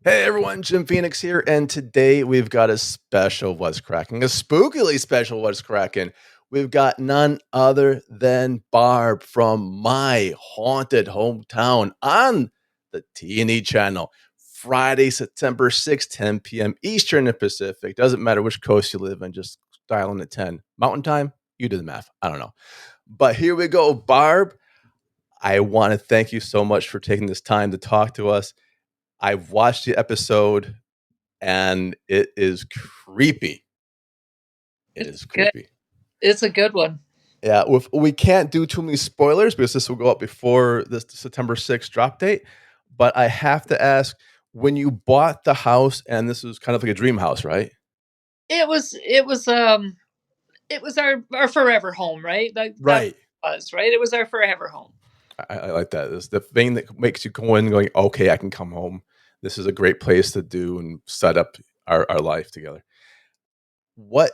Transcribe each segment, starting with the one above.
Hey everyone, Jim Phoenix here, and today we've got a special What's Cracking, a spookily special What's Cracking. We've got none other than Barb from my haunted hometown on the T+E Channel. Friday, September 6th, 10 p.m. Eastern and Pacific. Doesn't matter which coast you live in, just dial in at 10. Mountain time, you do the math. I don't know. But here we go, Barb. I want to thank you so much for taking this time to talk to us. I've watched the episode and it is creepy. It It's is good. creepy. It's a good one. Yeah, we can't do too many spoilers because this will go up before this September 6th drop date. But I have to ask, when you bought the house, and this was kind of like a dream house, right? It was our forever home, right? Like that Right. was, right? It was our forever home. I like that. It's the thing that makes you go in going, okay, I can come home. This is a great place to do and set up our life together. What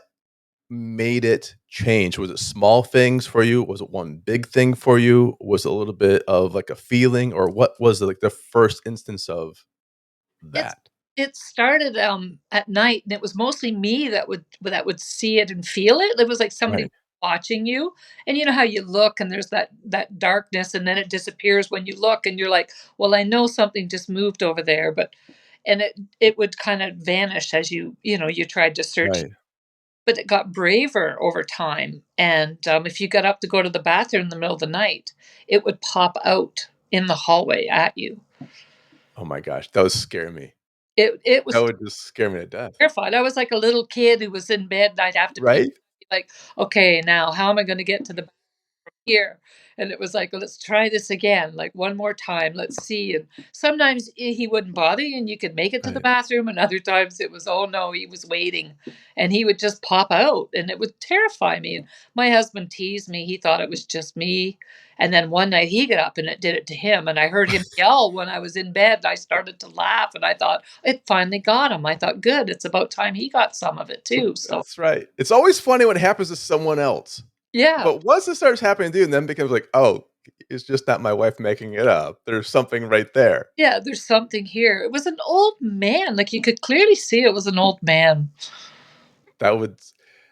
made it change? Was it small things for you? Was it one big thing for you? Was it a little bit of like a feeling, or what was like the first instance of It's that? it started at night, and it was mostly me that would see it and feel it. It was like somebody Right. watching you. And you know how you look and there's that darkness, and then it disappears when you look and you're like, well, I know something just moved over there, but and it would kind of vanish as you tried to search. Right. But it got braver over time, and, if you got up to go to the bathroom in the middle of the night, it would pop out in the hallway at you. Oh my gosh, that would scare me. It That was would just scare me to death. terrified. I was like a little kid who was in bed, and I'd have to pee, Right? like, "Okay, now how am I gonna get to the here?" And it was like, "Let's try this again, like, one more time, let's see." And sometimes he wouldn't bother you and you could make it to the Right. bathroom, and other times it was, "Oh, no," he was waiting, and he would just pop out, and it would terrify me. And my husband teased me, he thought it was just me, and then one night he got up and it did it to him, and I heard him yell when I was in bed, and I started to laugh, and I thought, "It finally got him." I thought, "Good, it's about time he got some of it too." So, That's right. It's always funny when it happens to someone else. yeah. But once it starts happening to you, and then becomes like, oh, it's just not my wife making it up. There's something right there. Yeah, there's something here. It was an old man, like, you could clearly see it was an old man. That would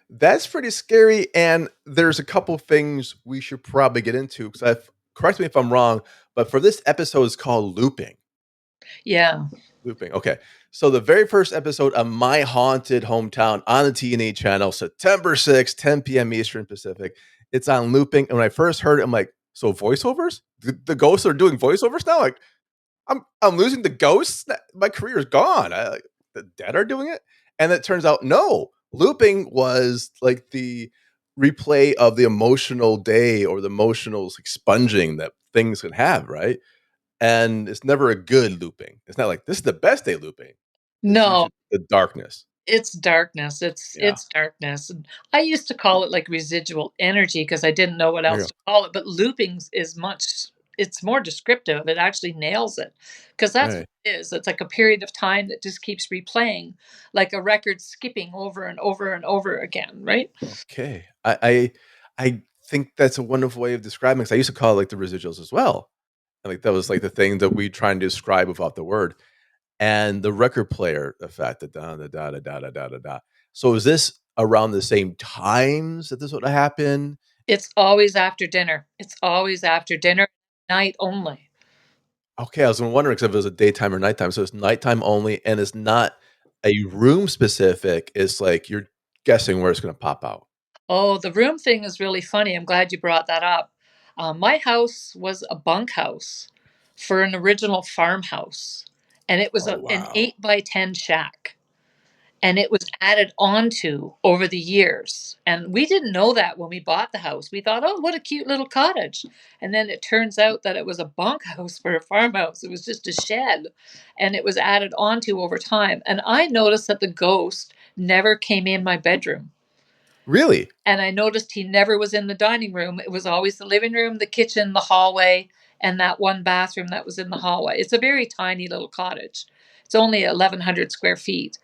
that's pretty scary, and there's a couple things we should probably get into because I've correct me if I'm wrong, but for this episode, it's called Looping. Yeah. Looping, okay. So the very first episode of My Haunted Hometown on the T+E Channel, September 6th, 10 p.m. Eastern Pacific. It's on Looping, and when I first heard it, I'm like, "So voiceovers? The ghosts are doing voiceovers now? Like, I'm losing the ghosts? My career is gone. The dead are doing it?" And it turns out, no. Looping was like the replay of the emotional day or the emotional expunging that things can have, right? And it's never a good looping. It's not like, "This is the best day looping." It's No, usually the darkness. it's darkness, it's Yeah. it's darkness, and I used to call it, like, residual energy because I didn't know what There you else go. to call it, but loopings is much it's more descriptive, it actually nails it, because that's what Right. it is, it's like a period of time that just keeps replaying, like a record skipping over and over and over again, right? Okay. I think that's a wonderful way of describing it 'cause I used to call it, like, the residuals as well. And, like, that was, like, the thing that we try and describe without the word. And the record player effect, the da da da da da da da da da. So is this around the same times that this would happen? It's always after dinner. It's always after dinner, night only. Okay, I was wondering 'cause if it was a daytime or nighttime. So it's nighttime only, and it's not a room specific, it's like you're guessing where it's gonna pop out. Oh, the room thing is really funny. I'm glad you brought that up. My house was a bunkhouse for an original farmhouse, and it was Oh, an wow. 8 by 10 shack. And it was added onto over the years. And we didn't know that when we bought the house. We thought, oh, what a cute little cottage. And then it turns out that it was a bunkhouse for a farmhouse. It was just a shed. And it was added onto over time. And I noticed that the ghost never came in my bedroom. Really? And I noticed he never was in the dining room. It was always the living room, the kitchen, the hallway, and that one bathroom that was in the hallway. It's a very tiny little cottage. It's only 1,100 square feet.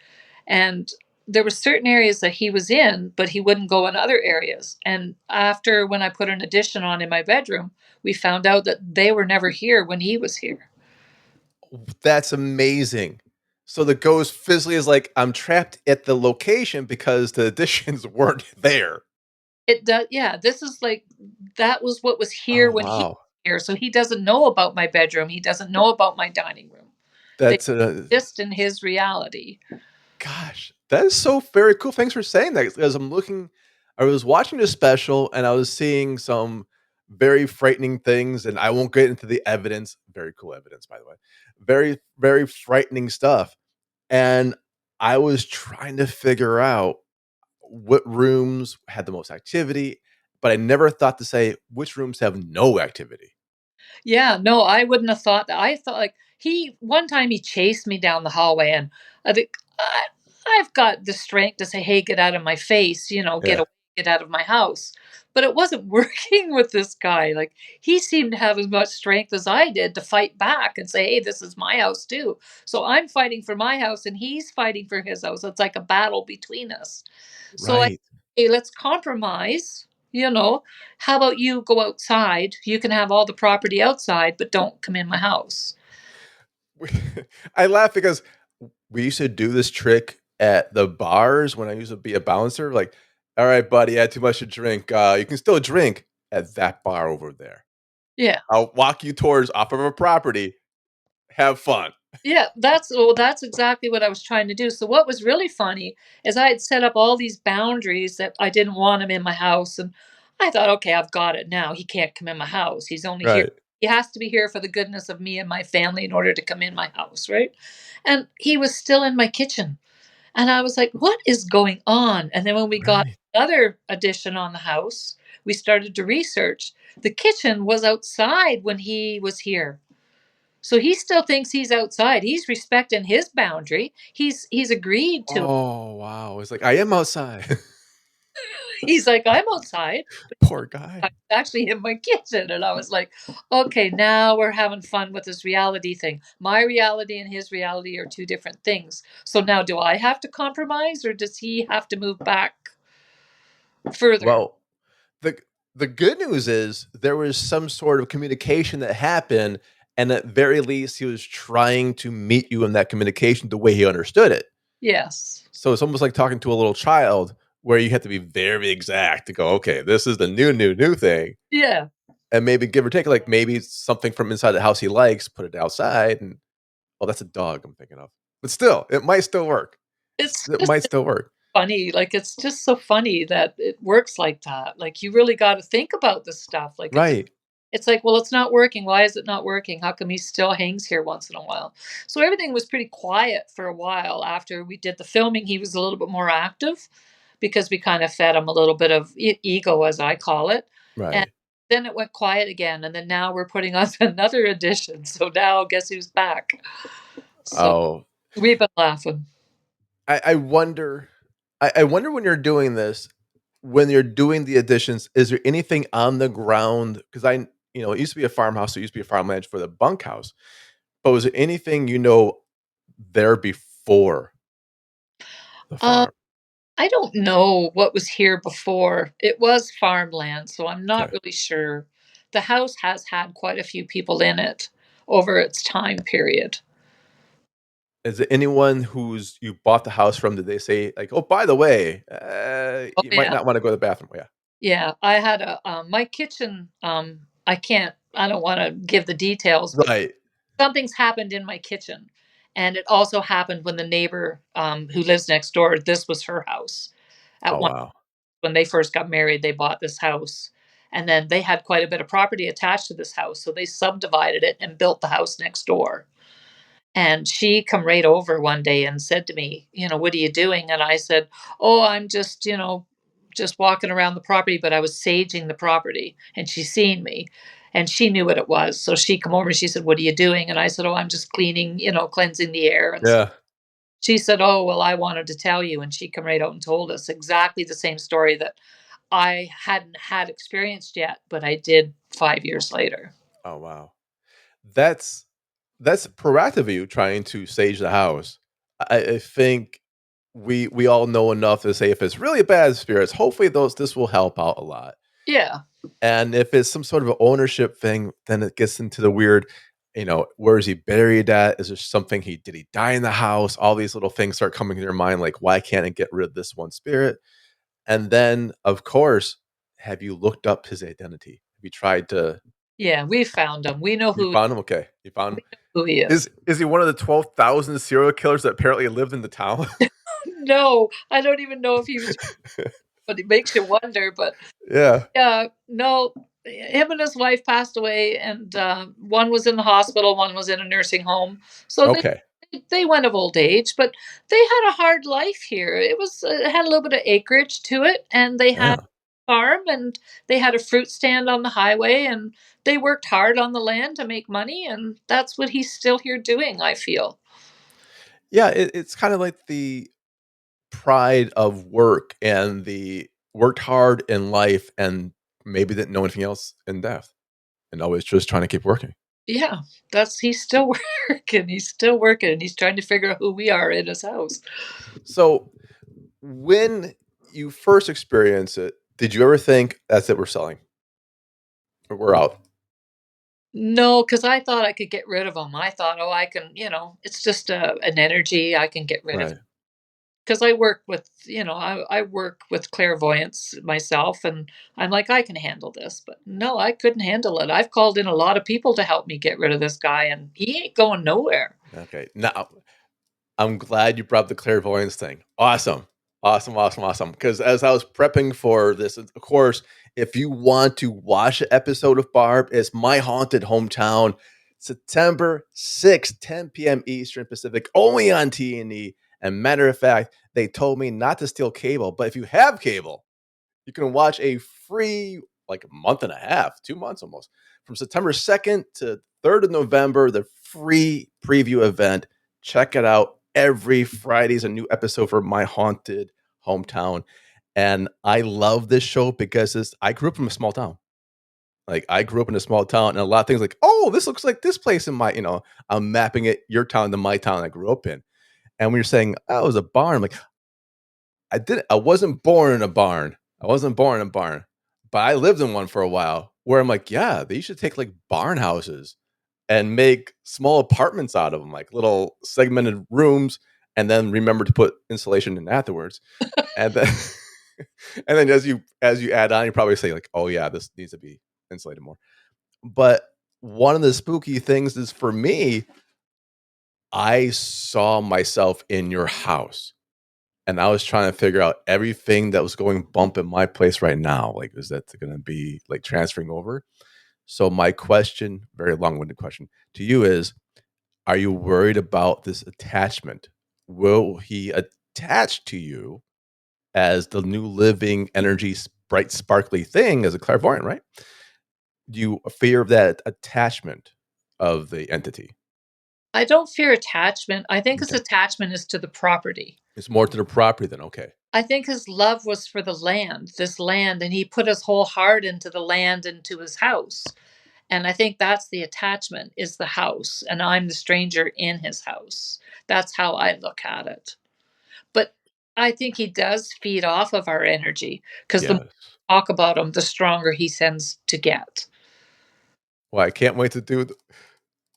And there were certain areas that he was in, but he wouldn't go in other areas. And after when I put an addition on in my bedroom, we found out that they were never here when he was here. That's amazing. So the ghost physically is like, I'm trapped at the location because the additions weren't there. It does, yeah, this is like that was what was here Oh, when he wow. was here, so he doesn't know about my bedroom, he doesn't know about my dining room. They That's exist in his reality. gosh, that is so very cool. Thanks for saying that. Because I was watching this special and I was seeing some very frightening things, and I won't get into the evidence. Very cool evidence, by the way. Very, very frightening stuff. And I was trying to figure out what rooms had the most activity, but I never thought to say which rooms have no activity. Yeah, no, I wouldn't have thought that. I thought like he one time he chased me down the hallway, and I think I've got the strength to say, "Hey, get out of my face," get Yeah, away, get out of my house. But it wasn't working with this guy. Like he seemed to have as much strength as I did to fight back and say, "Hey, this is my house too." So I'm fighting for my house, and he's fighting for his house. It's like a battle between us. So I, right. hey, let's compromise. You know, how about you go outside? You can have all the property outside, but don't come in my house. I laugh because we used to do this trick at the bars when I used to be a bouncer. Like, all right, buddy, I had too much to drink. You can still drink at that bar over there. Yeah. I'll walk you towards off of a property. Have fun. Yeah, that's exactly what I was trying to do. So what was really funny is I had set up all these boundaries that I didn't want him in my house, and I thought, okay, I've got it now. He can't come in my house. He's only here. Right. He has to be here for the goodness of me and my family in order to come in my house, right? And he was still in my kitchen. And I was like, what is going on? And then when we got Right. another addition on the house, we started to research. The kitchen was outside when he was here. So he still thinks he's outside. He's respecting his boundary. He's agreed to it. Oh, wow. It's like, I am outside. He's like, I'm outside. Poor guy. I'm actually in my kitchen. And I was like, okay, now we're having fun with this reality thing. My reality and his reality are two different things. So now do I have to compromise or does he have to move back further? Well, the the good news is there was some sort of communication that happened, and at very least, he was trying to meet you in that communication the way he understood it. Yes. So it's almost like talking to a little child where you have to be very exact to go, okay, this is the new thing. Yeah. And maybe give or take, like maybe something from inside the house he likes, put it outside. And oh, that's a dog I'm thinking of. But still, it might still work. It's It just might still work. funny. Like it's just so funny that it works like that. Like you really got to think about this stuff. Like Right. it's like, well, it's not working. Why is it not working? How come he still hangs here once in a while? So everything was pretty quiet for a while after we did the filming. He was a little bit more active because we kind of fed him a little bit of ego, as I call it. And Right. then it went quiet again. And then now we're putting on another edition. So now guess who's back? So Oh, we've been laughing. I wonder. I wonder when you're doing this, when you're doing the additions, is there anything on the ground? Because it used to be a farmhouse, so it used to be a farmland for the bunkhouse. But was there anything there before the Um, farm? I don't know what was here before. It was farmland, so I'm not Okay. really sure. The house has had quite a few people in it over its time period. Is there anyone who's you bought the house from? Did they say like, oh, by the way, Oh you might yeah, not want to go to the bathroom? Yeah. yeah. I had a my kitchen. I can't. I don't want to give the details, but Right. something's happened in my kitchen, and it also happened when the neighbor who lives next door. This was her house. At Oh one wow. when they first got married, they bought this house. And then they had quite a bit of property attached to this house. So they subdivided it and built the house next door. And she come right over one day and said to me, what are you doing? And I said, oh, I'm just, just walking around the property, but I was saging the property. And she seen me and she knew what it was. So she come over and she said, what are you doing? And I said, oh, I'm just cleaning, cleansing the air and stuff. Yeah. She said, oh, well, I wanted to tell you. And she come right out and told us exactly the same story that I hadn't had experienced yet, but I did 5 years later. Oh wow. That's that's proactive of you trying to sage the house. I think we all know enough to say if it's really bad spirits, hopefully those this will help out a lot. Yeah. And if it's some sort of ownership thing, then it gets into the weird. Where is he buried at? Is there something did he die in the house? All these little things start coming to your mind, like, why can't I get rid of this one spirit? And then, of course, have you looked up his identity? Have you tried to Yeah, we found him. We know you who found him? Okay. You found him? we know who he is. Is he one of the 12,000 serial killers that apparently lived in the town? No, I don't even know if he was, but it makes you wonder. But Yeah. yeah, no, him and his wife passed away, and one was in the hospital, one was in a nursing home. So Okay. they went of old age, but they had a hard life here. It had a little bit of acreage to it, and they had Yeah. a farm, and they had a fruit stand on the highway, and they worked hard on the land to make money, and that's what he's still here doing, I feel. Yeah, it's kind of like the pride of work and the worked hard in life and maybe didn't know anything else in death and always just trying to keep working. Yeah, that's he's still working. He's still working, and he's trying to figure out who we are in his house. So when you first experienced it, did you ever think that's it, we're selling or we're out? No, because I thought I could get rid of him. I thought, oh, I can, it's just an energy. I can get rid of. Right. Because I work with, I work with clairvoyance myself, and I'm like, I can handle this. But no, I couldn't handle it. I've called in a lot of people to help me get rid of this guy, and he ain't going nowhere. Okay. Now I'm glad you brought up the clairvoyance thing. Awesome. Awesome, awesome, awesome. Because as I was prepping for this, of course, if you want to watch an episode of Barb, it's My Haunted Hometown, September 6th, 10 p.m. Eastern Pacific, only on T&E. And matter of fact, they told me not to steal cable, but if you have cable, you can watch a free, like a month and a half, 2 months almost, from September 2nd to 3rd of November, the free preview event. Check it out. Every Friday is a new episode for My Haunted Hometown. And I love this show because I grew up from a small town. Like I grew up in a small town, and a lot of things like, oh, this looks like this place in I'm mapping your town to my town I grew up in. And when you're saying, oh, it was a barn, I'm like, I wasn't born in a barn. I wasn't born in a barn, but I lived in one for a while where I'm like, yeah, they should take like barn houses and make small apartments out of them, like little segmented rooms, and then remember to put insulation in afterwards. And then and then as you add on, you probably say like, oh yeah, this needs to be insulated more. But one of the spooky things is for me, I saw myself in your house. And I was trying to figure out everything that was going bump in my place right now. Like, is that going to be like transferring over? So my question, very long-winded question to you is, are you worried about this attachment? Will he attach to you as the new living energy, bright, sparkly thing as a clairvoyant, right? Do you fear of that attachment of the entity? I don't fear attachment. I think his Okay. attachment is to the property. It's more to the property than okay. I think his love was for the land, this land, and he put his whole heart into the land, into his house. And I think that's the attachment is the house, and I'm the stranger in his house. That's how I look at it. But I think he does feed off of our energy because the more Yes. we talk about him, the stronger he tends to get. Well, I can't wait to do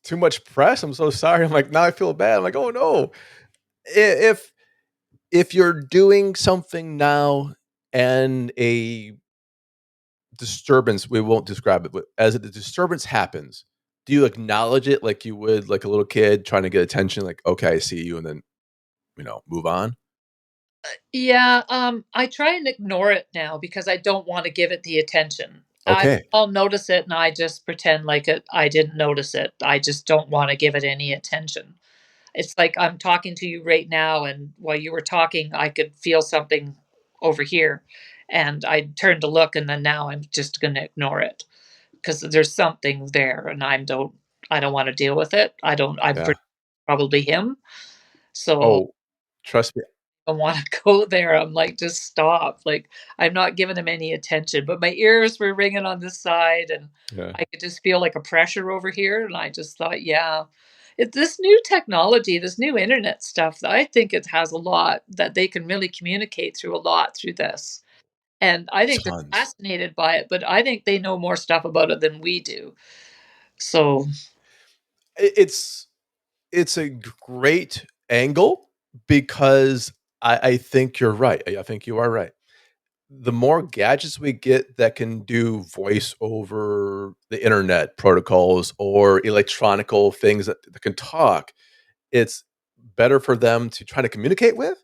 too much press. I'm so sorry. I'm like, now I feel bad. I'm like, oh no. If you're doing something now and a disturbance, we won't describe it, but as a disturbance happens, do you acknowledge it like you would like a little kid trying to get attention? Like, okay, I see you, and then move on. Yeah, I try and ignore it now because I don't want to give it the attention. Okay, I'll notice it and I just pretend like I didn't notice it. I just don't want to give it any attention. It's like I'm talking to you right now, and while you were talking, I could feel something over here, and I turned to look, and then now I'm just going to ignore it because there's something there, and I don't want to deal with it. I don't. yeah. Probably him, so Oh, trust me. I wanna go there. I'm like, "Just stop." Like, I'm not giving him any attention, but my ears were ringing on this side, and Yeah, I could just feel like a pressure over here, and I just thought, "Yeah." This new technology, this new internet stuff, I think it has a lot that they can really communicate through a lot through this, and I think they're tons. fascinated by it, but I think they know more stuff about it than we do. So It's a great angle because I think you're right. I think you are right. The more gadgets we get that can do voice over the internet protocols or electronical things that can talk, it's better for them to try to communicate with.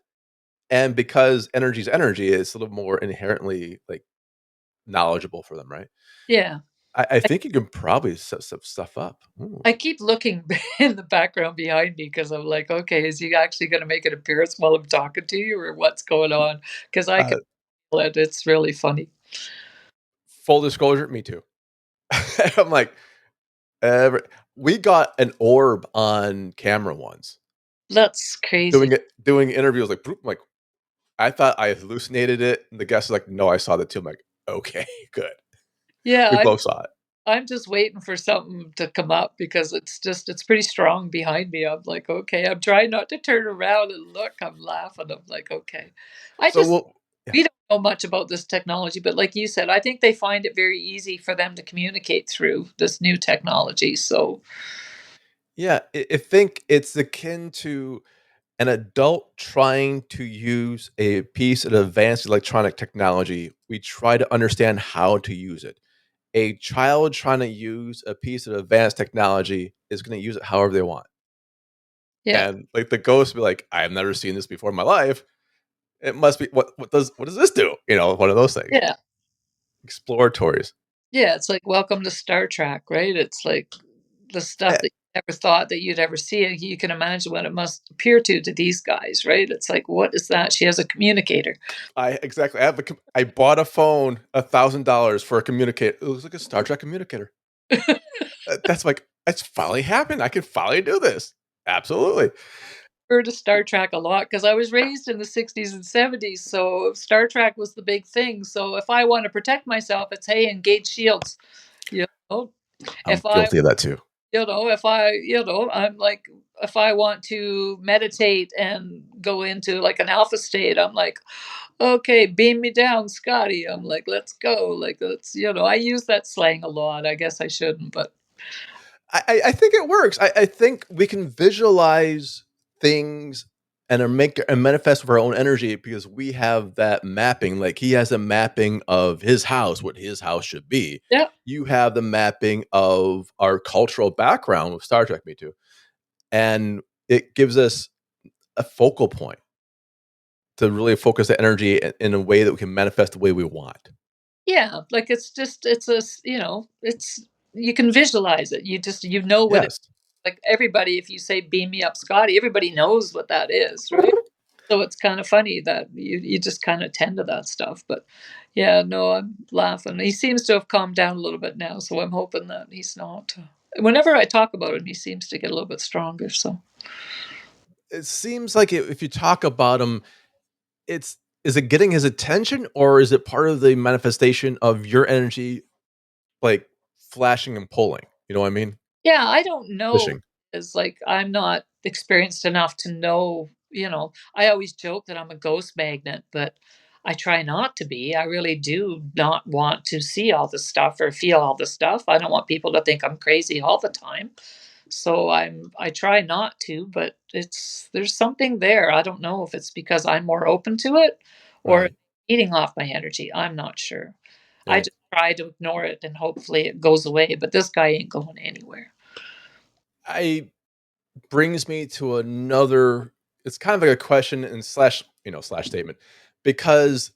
And because energy is energy, it's a little more inherently like knowledgeable for them, right? Yeah. I think you can probably set some stuff up. Ooh. I keep looking in the background behind me because I'm like, okay, is he actually going to make an appearance while I'm talking to you, or what's going on? Because I can Uh, feel it. It's really funny. Full disclosure, me too. I'm like, every, we got an orb on camera once That's crazy. doing interviews like, "Bloop," like I thought I hallucinated it. And the guest is like, no, I saw that too. I'm like, okay, good. Yeah, We both saw it. I'm just waiting for something to come up because it's pretty strong behind me. I'm like, okay, I'm trying not to turn around and look. I'm laughing. I'm like, okay. I So just we'll yeah. We don't know much about this technology, but like you said, I think they find it very easy for them to communicate through this new technology. So, Yeah, I think it's akin to an adult trying to use a piece of advanced electronic technology. We try to understand how to use it. A child trying to use a piece of advanced technology is going to use it however they want. yeah, And like the ghost be like, I've never seen this before in my life. It must be what does this do? You know, one of those things. yeah, Exploratories. yeah. It's like welcome to Star Trek, right? It's like the stuff Eh, that you never thought that you'd ever see. You can imagine what it must appear to these guys, right? It's like, what is that? She has a communicator. I exactly. I bought a phone $1,000 for a communicator. It was like a Star Trek communicator. That's like it's finally happened. I can finally do this. Absolutely. Heard of Star Trek a lot because I was raised in the 60s and 70s, so Star Trek was the big thing. So if I want to protect myself, it's hey, engage shields. You know, I'm if I guilty of that too. I'm like, if I want to meditate and go into like an alpha state, I'm like, okay, beam me down, Scotty. I'm like, let's go. Like, I use that slang a lot. I guess I shouldn't, but I think it works. I think we can visualize things and make and manifest with our own energy because we have that mapping. Like he has a mapping of his house, what his house should be. yeah, You have the mapping of our cultural background with Star Trek, me too. And it gives us a focal point to really focus the energy in a way that we can manifest the way we want. yeah. Like it's just, it's you can visualize it. You know what it Yes. like everybody. If you say beam me up, Scotty, everybody knows what that is, right? So it's kind of funny that you just kind of tend to that stuff. But yeah, no, I'm laughing. He seems to have calmed down a little bit now, so I'm hoping that he's not. Whenever I talk about him, he seems to get a little bit stronger. So It seems like if you talk about him, it's is it getting his attention or is it part of the manifestation of your energy like flashing and pulling? You know what I mean? yeah, I don't know. Pushing. Is like I'm not experienced enough to know. I always joke that I'm a ghost magnet, but I try not to be. I really do not want to see all the stuff or feel all the stuff. I don't want people to think I'm crazy all the time. So I try not to, but there's something there. I don't know if it's because I'm more open to it or Right. eating off my energy. I'm not sure. I Right. just try to ignore it and hopefully it goes away, but this guy ain't going anywhere. I brings me to another it's kind of like a question and slash, slash statement because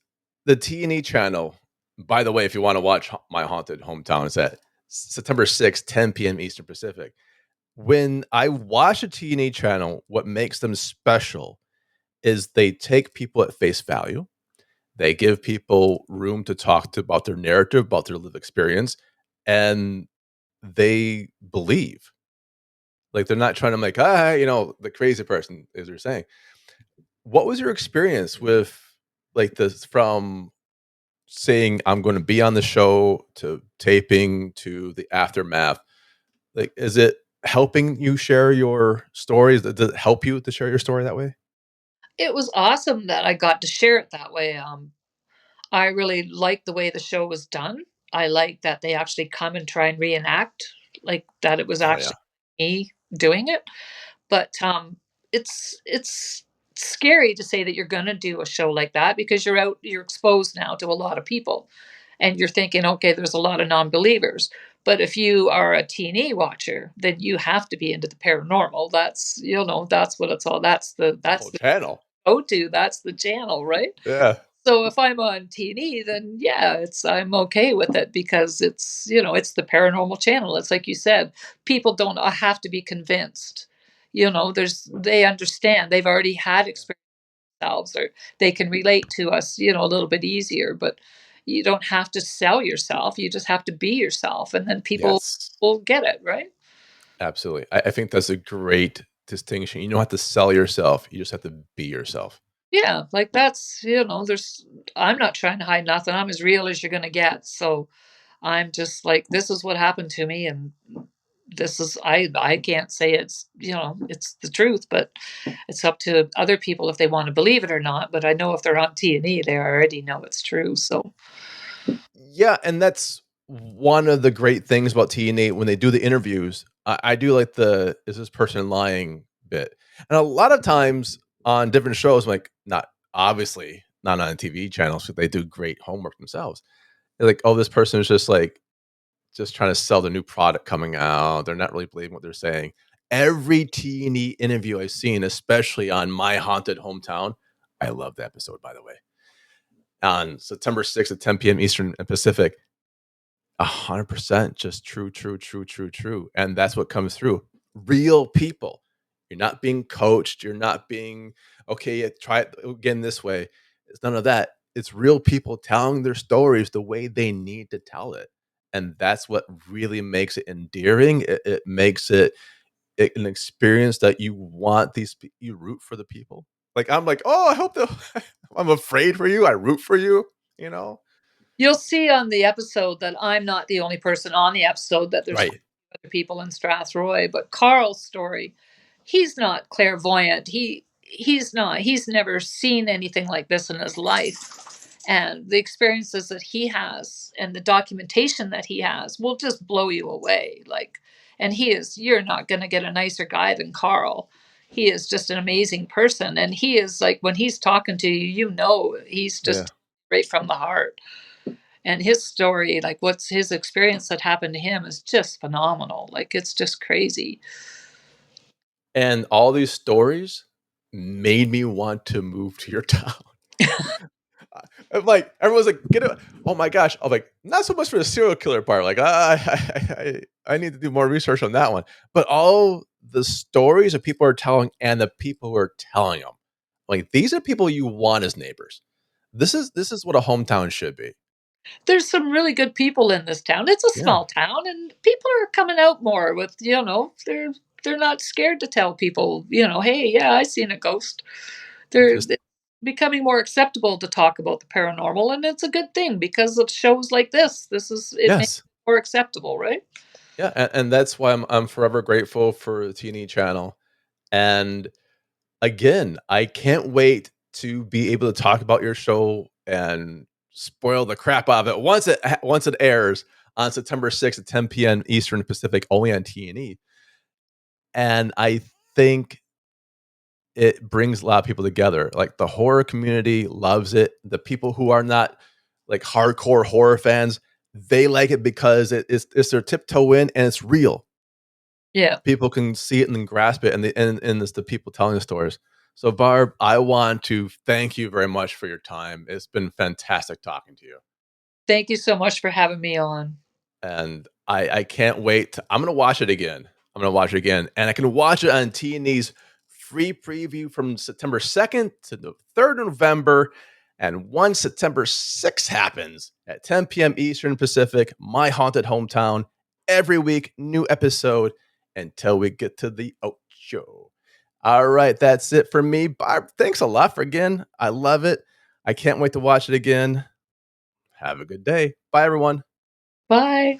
the T&E channel, by the way, if you want to watch my haunted hometown, it's at September 6th, 10 p.m. Eastern Pacific. When I watch the T&E channel, what makes them special is they take people at face value. They give people room to talk to about their narrative, about their lived experience, and they believe. Like they're not trying to make the crazy person, as you're saying. What was your experience with like this from saying I'm going to be on the show to taping to the aftermath? Like, is it helping you share your stories? Does it help you to share your story that way? It was awesome that I got to share it that way. I really liked the way the show was done. I like that they actually come and try and reenact, like that it was Oh yeah. actually me doing it. But it's scary to say that you're going to do a show like that because you're exposed now to a lot of people, and you're thinking, okay, there's a lot of non-believers. But if you are a T+E watcher, then you have to be into the paranormal. That's that's what it's all. The whole channel. Go to. That's the channel, right? Yeah. So if I'm on T+E, then yeah, I'm okay with it because it's the paranormal channel. It's like you said, people don't have to be convinced. They understand. They've already had experience themselves, or they can relate to us, a little bit easier. But you don't have to sell yourself. You just have to be yourself, and then people Yes. will get it, right? Absolutely. I think that's a great distinction. You don't have to sell yourself. You just have to be yourself. Yeah, like I'm not trying to hide nothing. I'm as real as you're gonna get. So I'm just like, this is what happened to me, and this is I can't say it's the truth, but it's up to other people if they want to believe it or not. But I know if they're on T&E, they already know it's true. So Yeah, and that's one of the great things about TNA when they do the interviews. I do like the "is this person lying" bit, and a lot of times on different shows, like not obviously not on TV channels, but they do great homework themselves. They're like, "Oh, this person is just like just trying to sell the new product coming out. They're not really believing what they're saying." Every T&E interview I've seen, especially on My Haunted Hometown, I love the episode, by the way, on September 6th at 10 p.m. Eastern and Pacific. 100% just true, true, true, true, true. And that's what comes through. Real people. You're not being coached. You're not being, okay, yeah, try it again this way. It's none of that. It's real people telling their stories the way they need to tell it. And that's what really makes it endearing. It makes an experience that you want you root for the people. Like, I'm like, oh, I hope I'm afraid for you. I root for you, you know? you'll see on the episode that I'm not the only person on the episode, that there's Right. other people in Strathroy. But Carl's story, he's not clairvoyant. He's not. He's never seen anything like this in his life. And the experiences that he has and the documentation that he has will just blow you away. And you're not going to get a nicer guy than Carl. He is just an amazing person. And he is like, when he's talking to you, he's Yeah. just right from the heart. And his story, like what's his experience that happened to him, is just phenomenal. Like, it's just crazy. And all these stories made me want to move to your town. I'm like, everyone's like, "Get it." Oh my gosh. I'm like, not so much for the serial killer part. Like, I need to do more research on that one. But all the stories that people are telling and the people who are telling them, like, these are people you want as neighbors. This is what a hometown should be. There's some really good people in this town. It's a Yeah. small town, and people are coming out more with, they're not scared to tell people, hey, yeah, I seen a ghost. Just It's becoming more acceptable to talk about the paranormal, and it's a good thing because of shows like this. It makes yes. it more acceptable, right? Yeah. And that's why I'm forever grateful for the T&E channel. And again, I can't wait to be able to talk about your show and spoil the crap out of it once it airs on September 6th at 10 p.m. Eastern Pacific, only on T&E. And I think it brings a lot of people together. Like the horror community loves it. The people who are not like hardcore horror fans, they like it because it's their tiptoe in and it's real. Yeah. People can see it and then grasp it, and it's the people telling the stories. So, Barb, I want to thank you very much for your time. It's been fantastic talking to you, Thank you so much for having me on. and I can't wait. I'm gonna watch it again. I'm gonna watch it again, and I can watch it on T&E's free preview from September 2nd to the 3rd of November. And once September 6th happens at 10 p.m. Eastern Pacific, my haunted hometown, every week, new episode until we get to the Ocho. All right, that's it for me. Barb, thanks a lot for again. I love it. I can't wait to watch it again. Have a good day. Bye, everyone. Bye.